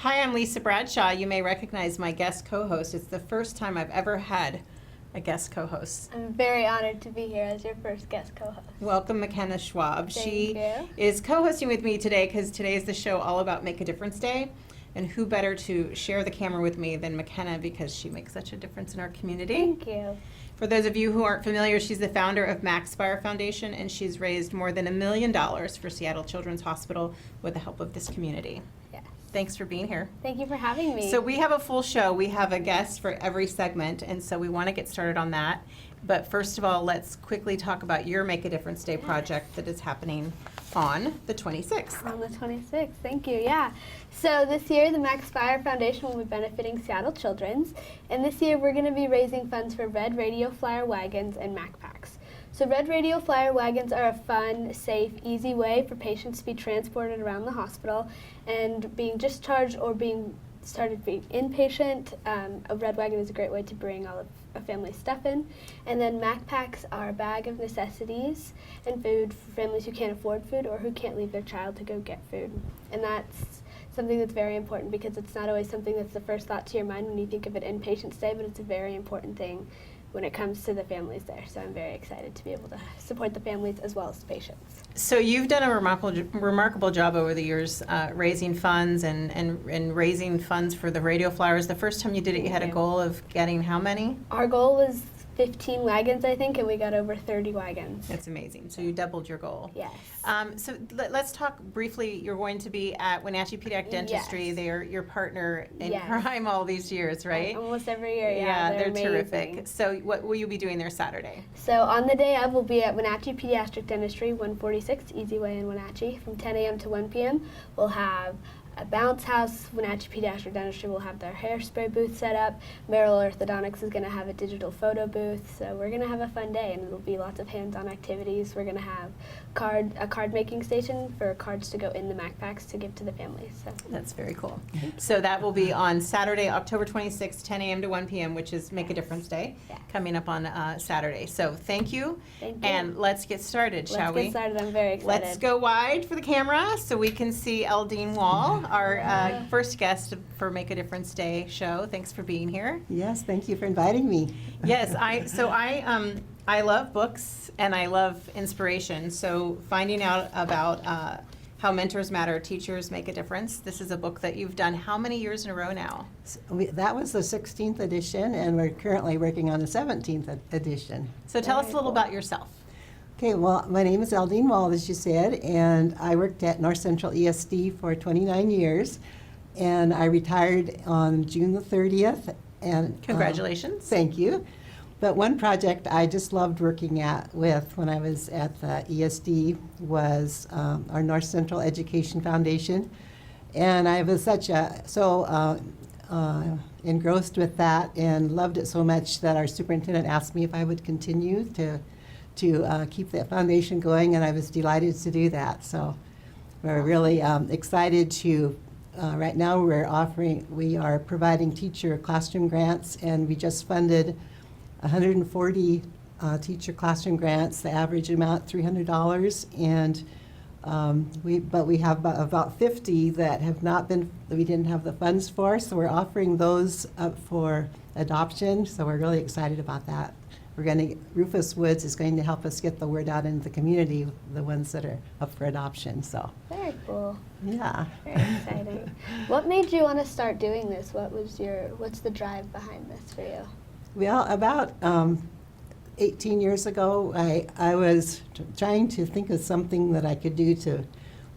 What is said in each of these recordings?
Hi, I'm Lisa Bradshaw. You may recognize my guest co-host. It's the first time I've ever had a guest co-host. I'm very honored to be here as your first guest co-host. Welcome, Makenna Schwab. Thank you. Is co-hosting with me today because today is the show all about Make a Difference Day. And who better to share the camera with me than Makenna, because she makes such a difference in our community. Thank you. For those of you who aren't familiar, she's the founder of MaxFire Foundation, and she's raised more than $1 million for Seattle Children's Hospital with the help of this community. Yes. Thanks for being here. Thank you for having me. So we have a full show. We have a guest for every segment, and so we want to get started on that. But first of all, let's quickly talk about your Make a Difference Day project that is happening on the 26th. On the 26th, thank you, yeah. So this year, the MaxFire Foundation will be benefiting Seattle Children's, and this year we're going to be raising funds for Red Radio Flyer Wagons and MacPacks. So Red Radio Flyer Wagons are a fun, safe, easy way for patients to be transported around the hospital, and being discharged or being started being inpatient, a red wagon is a great way to bring all of a family's stuff in. And then MacPacks are a bag of necessities and food for families who can't afford food or who can't leave their child to go get food. And that's something that's very important because it's not always something that's the first thought to your mind when you think of an inpatient stay, but it's a very important thing when it comes to the families there. So I'm very excited to be able to support the families as well as the patients. So you've done a remarkable job over the years raising funds and raising funds for the radio flyers. The first time you did it, you had a goal of getting how many? Our goal was 15 wagons, I think, and we got over 30 wagons. That's amazing. So you doubled your goal. Yes. So let's talk briefly. You're going to be at Wenatchee Pediatric Dentistry. Yes. They're your partner in Yes. crime all these years, right? Almost every year, They're amazing. terrific. So what will you be doing there Saturday? So on the day of, we'll be at Wenatchee Pediatric Dentistry, 146 Easy Way in Wenatchee. From 10 a.m. to 1 p.m., we'll have a bounce house. Wenatchee Pediatric Dentistry will have their hairspray booth set up. Merrill Orthodontics is going to have a digital photo booth. So we're going to have a fun day, and it'll be lots of hands-on activities. We're going to have a card making station for cards to go in the MacPacks to give to the families. So That's very cool. So that will be on Saturday, October 26th, 10 a.m. to 1 p.m., which is Make a Difference Day, coming up on Saturday. So thank you. Thank you. And let's get started, shall we? Let's get started. I'm very excited. Let's go wide for the camera so we can see Eldene Wall, our first guest for Make a Difference Day show. Thanks for being here. Yes, thank you for inviting me. Yes, I love books and I love inspiration. So finding out about how mentors matter, teachers make a difference. This is a book that you've done how many years in a row now? That was the 16th edition, and we're currently working on the 17th edition. So tell us a little about yourself. Okay, well, my name is Eldene Wall, as you said, and I worked at North Central ESD for 29 years, and I retired on June the 30th. And Congratulations. Thank you. But one project I just loved working with when I was at the ESD was our North Central Education Foundation, and I was so engrossed with that and loved it so much that our superintendent asked me if I would continue to keep that foundation going, and I was delighted to do that. So we're really excited to. Right now, we are providing teacher classroom grants, and we just funded 140 teacher classroom grants. The average amount $300, and we have about 50 that we didn't have the funds for. So we're offering those up for adoption. So we're really excited about that. Rufus Woods is going to help us get the word out into the community, the ones that are up for adoption. So Very cool. yeah. Very exciting. What made you want to start doing this? What's the drive behind this for you? Well, about 18 years ago, I was trying to think of something that I could do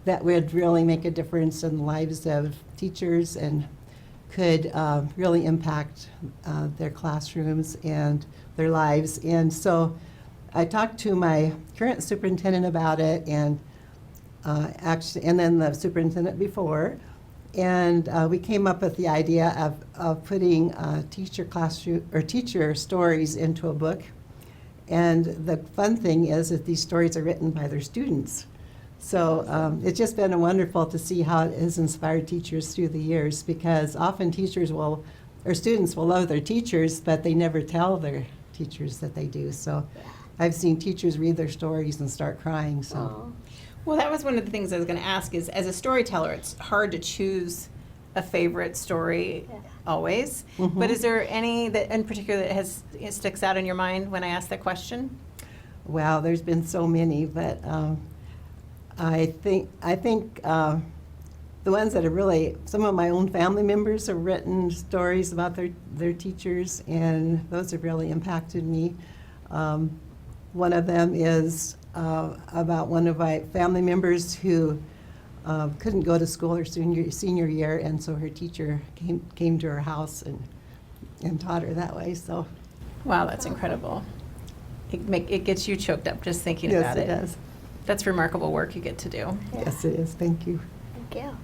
that would really make a difference in the lives of teachers and could really impact their classrooms and their lives. And so I talked to my current superintendent about it, and and then the superintendent before, and we came up with the idea of putting teacher stories into a book. And the fun thing is that these stories are written by their students. So it's just been wonderful to see how it has inspired teachers through the years, because often students will love their teachers, but they never tell their teachers that they do. So I've seen teachers read their stories and start crying. So. Well, that was one of the things I was going to ask is, as a storyteller, it's hard to choose a favorite story Yeah. always. Mhm. But is there any that in particular that it sticks out in your mind when I ask that question? Wow, there's been so many, but I think the ones that are really, some of my own family members have written stories about their teachers, and those have really impacted me. One of them is about one of my family members who couldn't go to school her senior year, and so her teacher came to her house and taught her that way. So Wow, that's incredible. It gets you choked up just thinking yes, about it it. does. That's remarkable work you get to do. Yes, it is. Thank you. Thank you.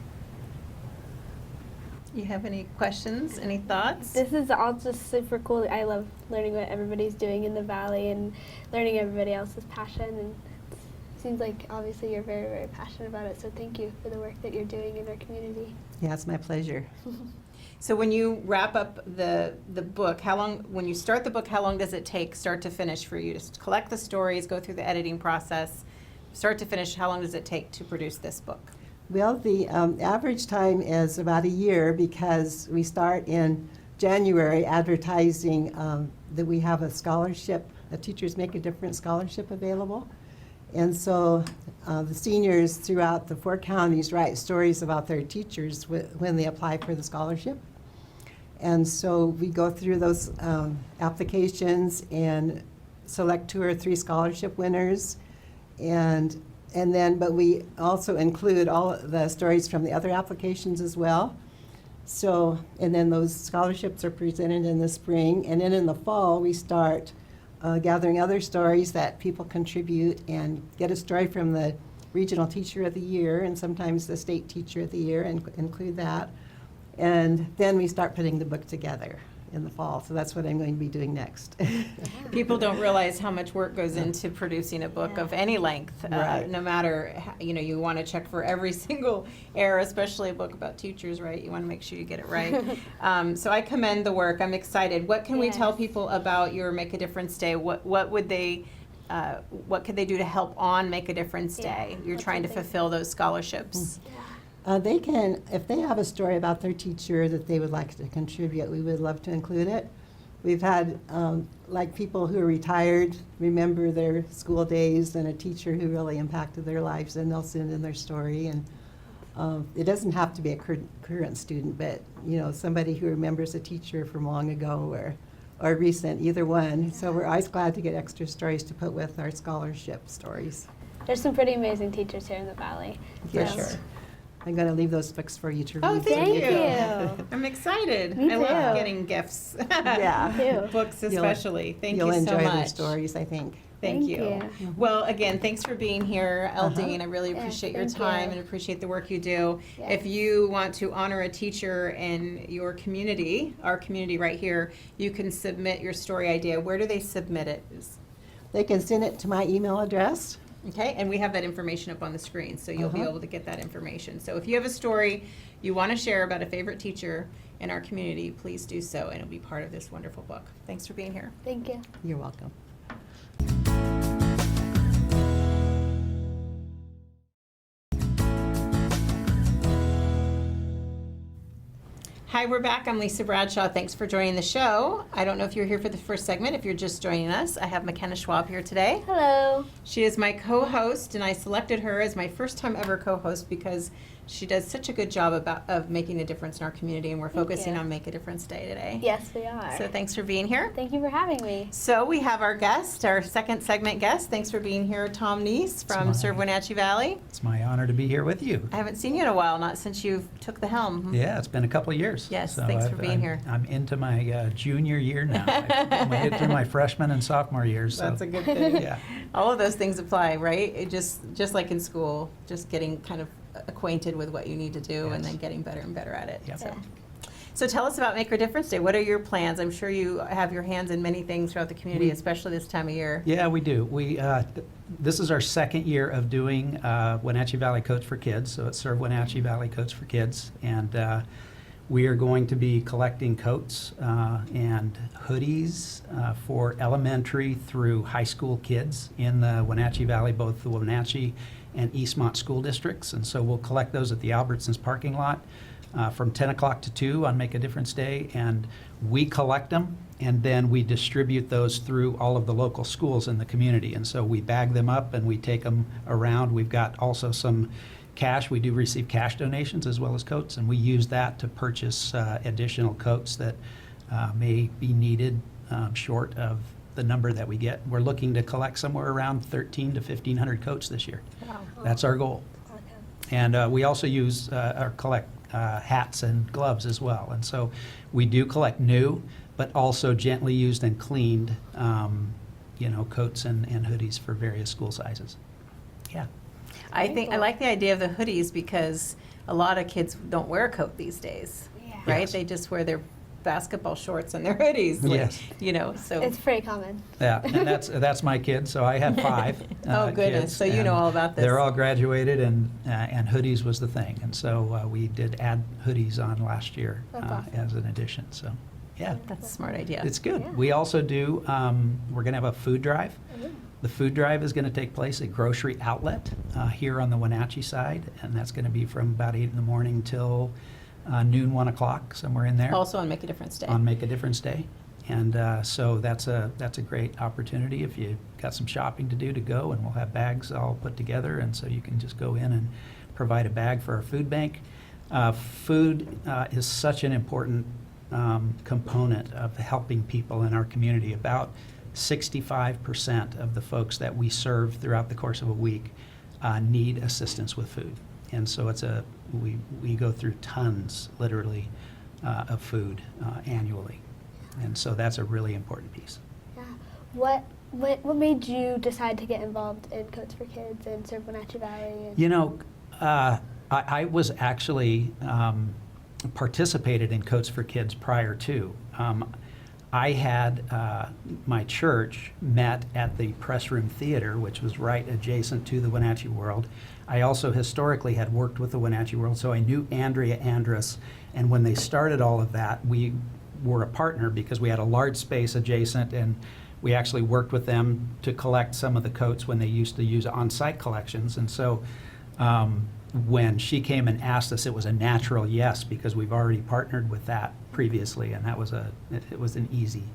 You have any questions, any thoughts? This is all just super cool. I love learning what everybody's doing in the Valley and learning everybody else's passion. And it seems like obviously you're very, very passionate about it. So thank you for the work that you're doing in our community. Yeah, it's my pleasure. So when you wrap up the book, when you start the book, how long does it take start to finish for you to collect the stories, go through the editing process, start to finish? How long does it take to produce this book? Well, the average time is about a year because we start in January advertising that we have a scholarship, a Teachers Make a Difference scholarship available. And so the seniors throughout the 4 counties write stories about their teachers when they apply for the scholarship. And so we go through those applications and select 2 or 3 scholarship winners. But we also include all the stories from the other applications as well. So, and then those scholarships are presented in the spring. And then in the fall, we start gathering other stories that people contribute and get a story from the Regional Teacher of the Year and sometimes the State Teacher of the Year and include that. And then we start putting the book together in the fall. So that's what I'm going to be doing next. People don't realize how much work goes into producing a book of any length, Right. no matter, you want to check for every single error, especially a book about teachers, right? You want to make sure you get it right. So I commend the work. I'm excited. What can we tell Yes. people about your Make a Difference Day? What could they do to help on Make a Difference Yeah. Day? You're What's trying to something- fulfill those scholarships. They can, if they have a story about their teacher that they would like to contribute, we would love to include it. We've had, like people who are retired, remember their school days and a teacher who really impacted their lives, and they'll send in their story. And it doesn't have to be a current student, but, somebody who remembers a teacher from long ago or recent, either one. So we're always glad to get extra stories to put with our scholarship stories. There's some pretty amazing teachers here in the Valley. For Yes. sure. I'm going to leave those books for you to read. Oh, thank Thank you. I'm excited. Me I love too. getting gifts. Yeah. Me too. Books You'll- especially. Thank You'll you so enjoy much. their stories, I think. Thank Thank you. you. Well, again, thanks for being here, Eldene. Uh-huh. I really Yeah, appreciate your thank time you. and appreciate the work you do. Yes. If you want to honor a teacher in your community, our community right here, you can submit your story idea. Where do they submit it? They can send it to my email address. Okay, and we have that information up on the screen, so you'll be Uh-huh. able to get that information. So if you have a story you want to share about a favorite teacher in our community, please do so, and it'll be part of this wonderful book. Thanks for being here. Thank you. You're welcome. Hi, we're back. I'm Lisa Bradshaw. Thanks for joining the show. I don't know if you're here for the first segment. If you're just joining us, I have Makenna Schwab here today. Hello. She is my co-host, and I selected her as my first time ever co-host because she does such a good job of making a difference in our community, and we're Thank focusing you. on Make a Difference Day today. Yes, we are. So thanks for being here. Thank you for having me. So we have our guest, our second segment guest. Thanks for being here, Thom Nees from my- Serve Wenatchee Valley. It's my honor to be here with you. I haven't seen you in a while, not since you took the helm. Yeah, it's been a couple of years. Yes, thanks for being here. I'm into my junior year now. I made it through my freshman and sophomore years. So, That's a good thing. yeah. All of those things apply, right? It just like in school, just getting kind of acquainted with what you need to do and Yes. then getting better and better at it. Yep. Yeah. So tell us about Make a Difference Day. What are your plans? I'm sure you have your hands in many things throughout the community, especially this time of year. Yeah, we do. This is our second year of doing Wenatchee Valley Coach for Kids. So it's Serve Wenatchee Valley Coach for Kids. And we are going to be collecting coats and hoodies for elementary through high school kids in the Wenatchee Valley, both the Wenatchee and Eastmont school districts. And so we'll collect those at the Albertsons parking lot. from 10 o'clock to 2 on Make a Difference Day, and we collect them, and then we distribute those through all of the local schools in the community. And so we bag them up and we take them around. We've got also some cash. We do receive cash donations as well as coats, and we use that to purchase additional coats that may be needed short of the number that we get. We're looking to collect somewhere around 1,300 to 1,500 coats this year. Wow. That's our goal. And we also use or collect hats and gloves as well. And so we do collect new, but also gently used and cleaned, coats and hoodies for various school sizes. Yeah. I like the idea of the hoodies because a lot of kids don't wear a coat these days, Yeah. right? Yes. They just wear their basketball shorts and their hoodies. Yes. So. It's pretty common. Yeah, and that's my kids. So I have 5. Oh, goodness. Kids, So you know and all about this. They're all graduated, and hoodies was the thing. And so we did add hoodies on last year That's awesome. as an addition. So, yeah, That's a smart idea. it's good. Yeah. We also do. We're going to have a food drive. Ooh. The food drive is going to take place at Grocery Outlet here on the Wenatchee side, and that's going to be from about 8 in the morning till noon, 1 o'clock, somewhere in there. Also on Make a Difference Day. On Make a Difference Day. And so that's a great opportunity if you got some shopping to do to go, and we'll have bags all put together, and so you can just go in and provide a bag for our food bank. Food is such an important component of helping people in our community. About 65% of the folks that we serve throughout the course of a week need assistance with food. And so we go through tons, literally, of food annually. And so that's a really important piece. Yeah. What made you decide to get involved in Coats for Kids and serve Wenatchee Valley? I was actually participated in Coats for Kids prior to. I had my church met at the Press Room Theater, which was right adjacent to the Wenatchee World. I also historically had worked with the Wenatchee World, so I knew Andrea Andrus, and when they started all of that, we were a partner because we had a large space adjacent, and we actually worked with them to collect some of the coats when they used to use on-site collections. And so when she came and asked us, it was a natural yes, because we've already partnered with that previously, and it was an easy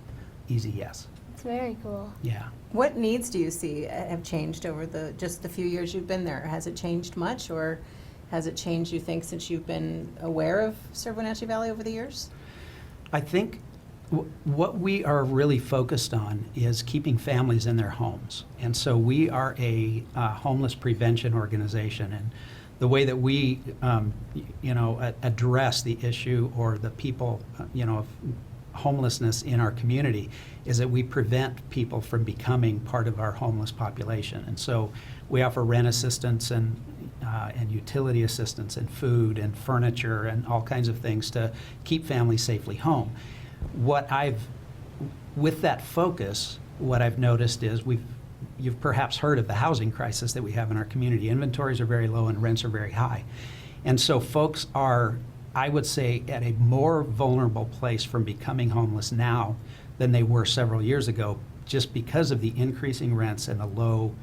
yes. It's very cool. Yeah. What needs do you see have changed over just the few years you've been there? Has it changed much, or has it changed, you think, since you've been aware of Serve Wenatchee Valley over the years? I think what we are really focused on is keeping families in their homes. And so we are a homeless prevention organization, and the way that we, address the issue or the people, of homelessness in our community is that we prevent people from becoming part of our homeless population. And so we offer rent assistance and utility assistance and food and furniture and all kinds of things to keep families safely home. With that focus, what I've noticed is you've perhaps heard of the housing crisis that we have in our community. Inventories are very low and rents are very high. And so folks are, I would say, at a more vulnerable place from becoming homeless now than they were several years ago, just because of the increasing rents and the low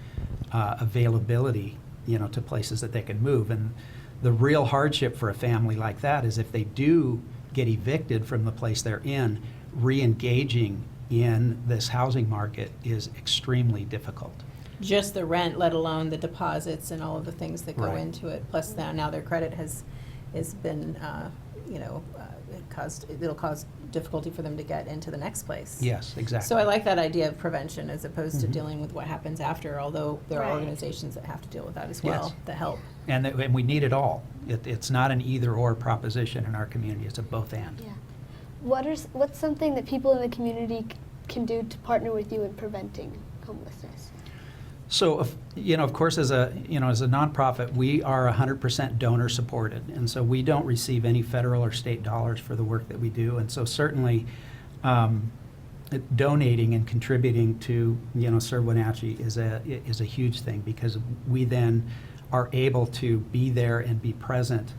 availability, to places that they can move. And the real hardship for a family like that is if they do get evicted from the place they're in, re-engaging in this housing market is extremely difficult. Just the rent, let alone the deposits and all of the things that go Right. into it. Plus now their credit has been, it'll cause difficulty for them to get into the next place. Yes, exactly. So I like that idea of prevention as opposed to Mhm. dealing with what happens after, although there are Right. organizations that have to deal with that as well Yes. to help. And we need it all. It's not an either-or proposition in our community. It's a both-and. Yeah. What's something that people in the community can do to partner with you in preventing homelessness? So, of course, as a nonprofit, we are 100% donor supported, and so we don't receive any federal or state dollars for the work that we do. And so, certainly, donating and contributing to Serve Wenatchee is a huge thing, because we then are able to be there and be present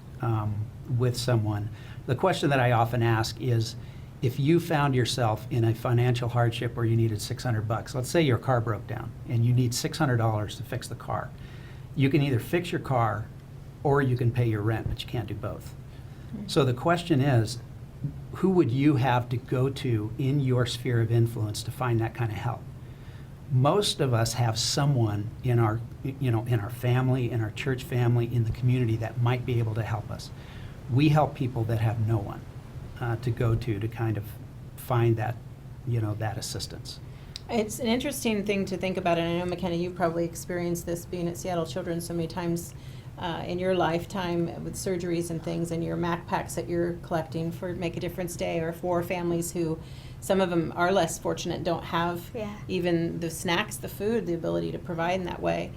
with someone. The question that I often ask is, if you found yourself in a financial hardship where you needed $600, let's say your car broke down and you need $600 to fix the car, you can either fix your car or you can pay your rent, but you can't do both. So the question is, who would you have to go to in your sphere of influence to find that kind of help? Most of us have someone in our, in our family, in our church family, in the community that might be able to help us. We help people that have no one to go to kind of find that, that assistance. It's an interesting thing to think about, and I know, Makenna, you've probably experienced this being at Seattle Children's so many times in your lifetime with surgeries and things, and your MAC packs that you're collecting for Make a Difference Day, or for families who, some of them are less fortunate, don't have even the snacks, the food, the ability to provide in that way.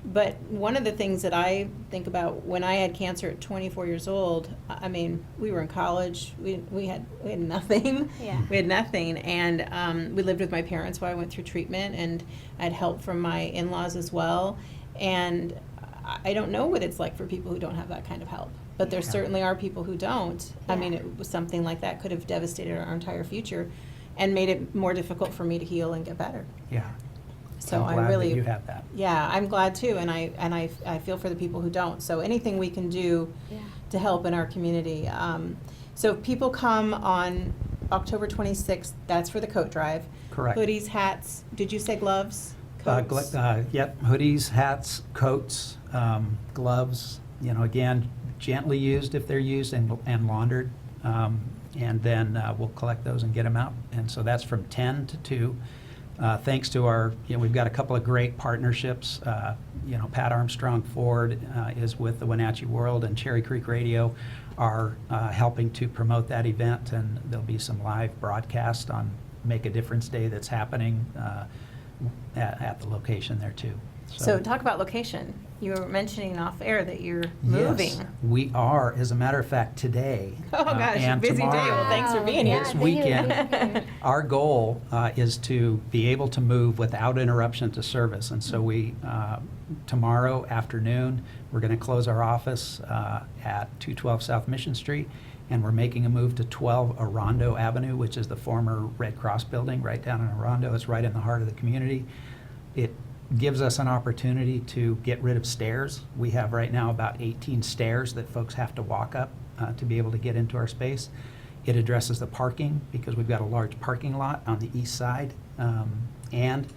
But one of the things that I think about, when I had cancer at 24 years old, I mean, we were in college, we had nothing. Yeah. We had nothing, and we lived with my parents while I went through treatment, and I had help from my in-laws as well. And I don't know what it's like for people who don't have that kind of help, but there certainly are people who don't. I mean, it was something like that could have devastated our entire future and made it more difficult for me to heal and get better. Yeah. So I'm glad that you have that. Yeah, I'm glad too, and I feel for the people who don't. So anything we can do to help in our community. So people come on October 26th. That's for the coat drive. Correct. Hoodies, hats. Did you say gloves? Coats? Yep, hoodies, hats, coats, gloves, again, gently used if they're used and laundered. And then we'll collect those and get them out. And so that's from 10 to 2. Thanks to our, we've got a couple of great partnerships. Pat Armstrong Ford is with the Wenatchee World, and Cherry Creek Radio are helping to promote that event. And there'll be some live broadcast on Make a Difference Day that's happening at the location there too. So talk about location. You were mentioning off air that you're moving. Yes, we are. As a matter of fact, today Gosh, and busy day. tomorrow, Well, thanks for being here. this weekend, our goal is to be able to move without interruption to service. And so tomorrow afternoon, we're going to close our office at 212 South Mission Street, and we're making a move to 12 Arrondo Avenue, which is the former Red Cross building right down in Arrondo. It's right in the heart of the community. It gives us an opportunity to get rid of stairs. We have right now about 18 stairs that folks have to walk up to be able to get into our space. It addresses the parking because we've got a large parking lot on the east side. And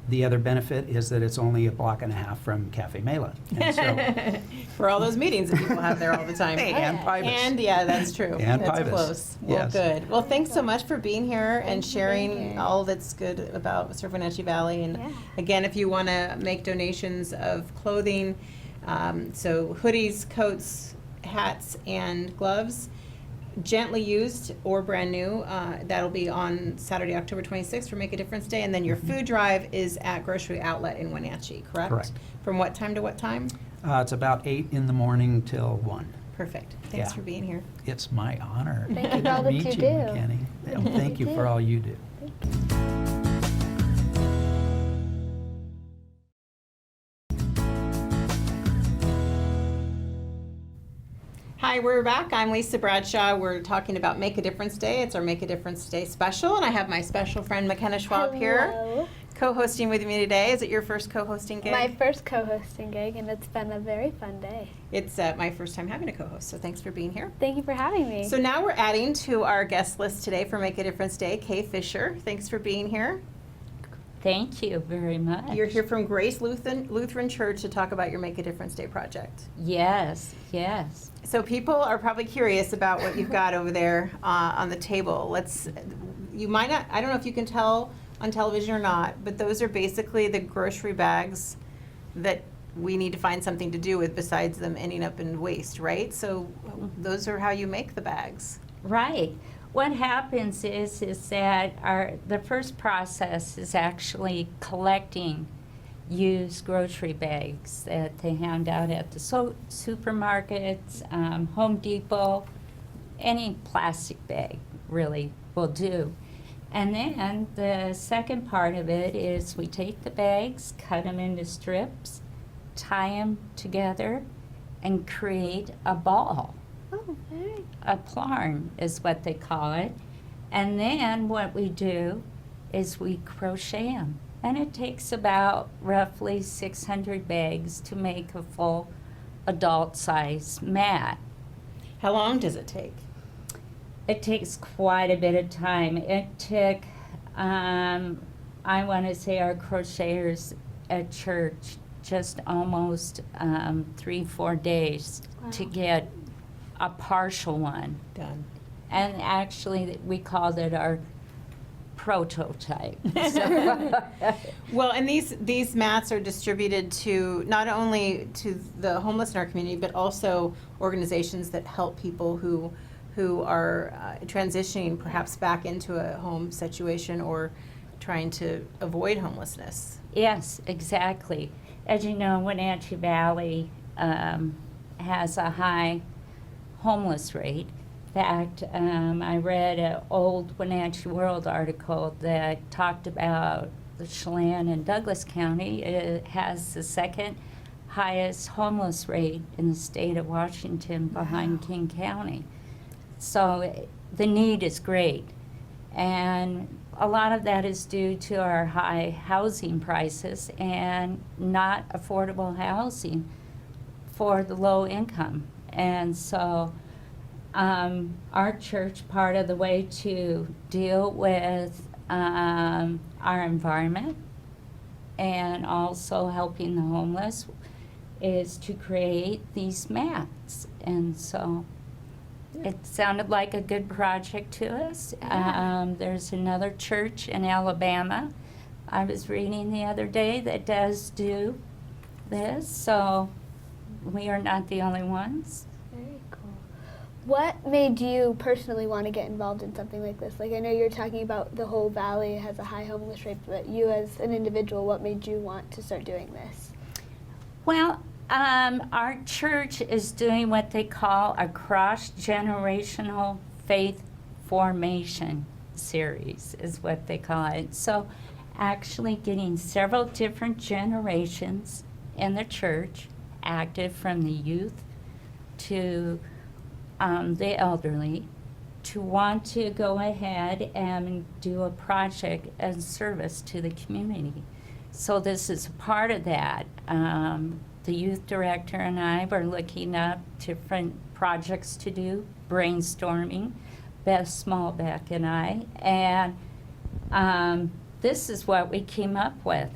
the other benefit is that it's only a block and a half from Cafe Mela. And so, for all those meetings that people have there all the time. and Pybus. And that's true. And that's Pybus. Close. Well, Yes. good. Well, thanks so much for being here and Thanks for being sharing here. all that's good about Surf Wenatchee Valley. And again, if you want to make donations of clothing, so hoodies, coats, hats, and gloves, gently used or brand new, that'll be on Saturday, October 26th for Make a Difference Day. And then your food drive is at Grocery Outlet in Wenatchee, correct? Correct. From what time to what time? It's about 8 in the morning till 1. Perfect. Thanks Yeah. for being here. It's my honor. Thank you Good for all to that meet you you, do. McKinney. And thank you for all you do. Hi, we're back. I'm Lisa Bradshaw. We're talking about Make a Difference Day. It's our Make a Difference Day special, and I have my special friend Makenna Schwab here, Hello. co-hosting with me today. Is it your first co-hosting gig? My first co-hosting gig, and it's been a very fun day. It's my first time having a co-host, so thanks for being here. Thank you for having me. So now we're adding to our guest list today for Make a Difference Day, Kay Fisher. Thanks for being here. Thank you very much. You're here from Grace Lutheran Church to talk about your Make a Difference Day project. Yes, yes. So people are probably curious about what you've got over there on the table. You might not, I don't know if you can tell on television or not, but those are basically the grocery bags that we need to find something to do with besides them ending up in waste, right? So those are how you make the bags. Right. What happens is that the first process is actually collecting used grocery bags that they hand out at the supermarkets, Home Depot, any plastic bag really will do. And then the second part of it is we take the bags, cut them into strips, tie them together, and create a ball. Oh, very. A plarn is what they call it. And then what we do is we crochet them. And it takes about roughly 600 bags to make a full adult size mat. How long does it take? It takes quite a bit of time. It took, I want to say our crocheters at church just almost 3-4 days to Wow. get a partial one. Done. And actually, we called it our prototype. So- Well, and these mats are distributed to not only to the homeless in our community, but also organizations that help people who are transitioning perhaps back into a home situation or trying to avoid homelessness. Yes, exactly. As you know, Wenatchee Valley has a high homeless rate. In fact, I read an old Wenatchee World article that talked about the Chelan and Douglas County. It has the second highest homeless rate in the state of Washington behind King County. So the need is great. And a lot of that is due to our high housing prices and not affordable housing for the low income. And so our church, part of the way to deal with our environment and also helping the homeless is to create these mats. And so it sounded like a good project to us. Yeah. There's another church in Alabama I was reading the other day that does do this, so we are not the only ones. Very cool. What made you personally want to get involved in something like this? Like, I know you're talking about the whole valley has a high homeless rate, but you as an individual, what made you want to start doing this? Well, our church is doing what they call a cross-generational faith formation series, is what they call it. So actually getting several different generations in the church active, from the youth to the elderly, to want to go ahead and do a project as service to the community. So this is a part of that. The youth director and I were looking up different projects to do, brainstorming, Beth Smallbeck and I, and this is what we came up with.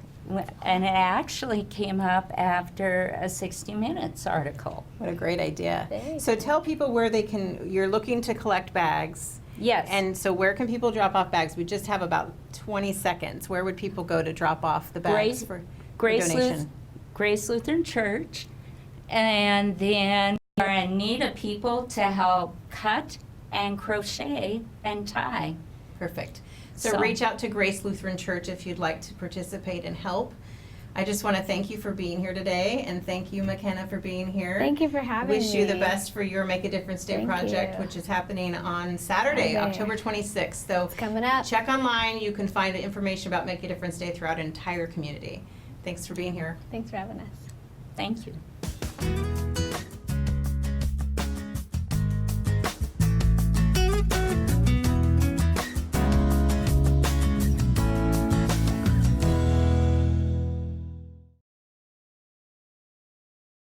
And it actually came up after a 60 Minutes article. What a great idea. Very So cool. tell people where they can, you're looking to collect bags. Yes. And so where can people drop off bags? We just have about 20 seconds. Where would people go to drop off the bags for donation? Grace Lutheran Church, and then we are in need of people to help cut and crochet and tie. Perfect. So So- reach out to Grace Lutheran Church if you'd like to participate and help. I just want to thank you for being here today, and thank you, Makenna, for being here. Thank you for having Wish me. you the best for your Make a Difference Day Thank project, you. which is happening on Saturday, Saturday. October 26th. So It's coming up. check online. You can find information about Make a Difference Day throughout an entire community. Thanks for being here. Thanks for having us. Thank you.